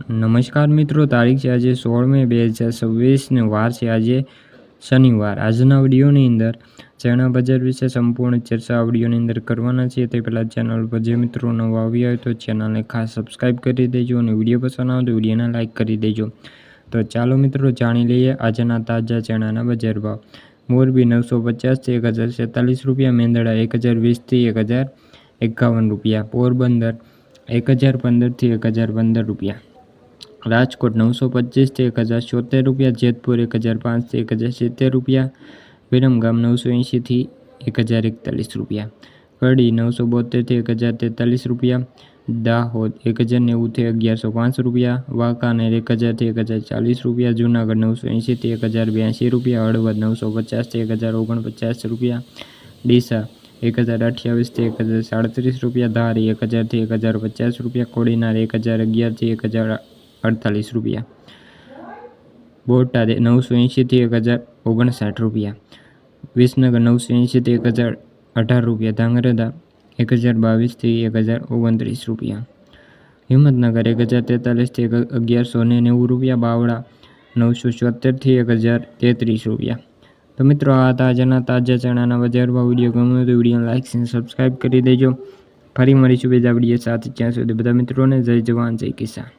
નમસ્કાર મિત્રો, તારીખ છે આજે 16 મે 2026 ને વાર છે આજે શનિવાર। આજના વિડીયોની અંદર ચણા બજાર વિશે સંપૂર્ણ ચર્ચા વિડીયોની અંદર કરવાના છે। તે પહેલાં ચેનલ પર જે મિત્રો નવા આવ્યા હોય તો ચેનલને ખાસ સબસ્ક્રાઈબ કરી દેજો અને વિડીયો પસંદ આવે તો વિડીયોને લાઇક કરી દેજો। તો ચાલો મિત્રો જાણી લઈએ આજના તાજા ચણાના બજાર ભાવ। મોરબી 950 થી 1046 રૂપિયા, મેંદડા 1020 થી 1051 રૂપિયા, પોરબંદર 1015 થી 1015 રૂપિયા, રાજકોટ 925 થી 1076 રૂપિયા, જેતપુર 1005 થી 1070 રૂપિયા, વિરમગામ 980 થી 1041 રૂપિયા, કડી 972 થી 1043 રૂપિયા, દાહોદ 1090 થી 1105 રૂપિયા, વાંકાનેર 1000 થી 1040 રૂપિયા, જૂનાગઢ 980 થી 1082 રૂપિયા, હળવદ 950 થી 1049 રૂપિયા, ડીસા 1028 થી 1037 રૂપિયા, ધારી 1000 થી 1050 રૂપિયા, કોડીનાર 1011 થી 1048 રૂપિયા, બોટાદ 980 થી 1059 રૂપિયા, વિસનગર 980 થી 1018 રૂપિયા, ધાંગધ્રા 1022 થી 1029 રૂપિયા, હિંમતનગર 1043 થી 1190 રૂપિયા, બાવળા 974 થી 1033 રૂપિયા। તો મિત્રો આ તાજા ચણાના બજાર ભાવ। વિડીયો ગમ્યો તો વિડીયોને લાઇક અને સબસ્ક્રાઈબ કરી દેજો। ફરી મળીશું બીજા વિડીયો સાથે, ત્યાં સુધી બધા મિત્રોને જય જવાન જય કિસાન।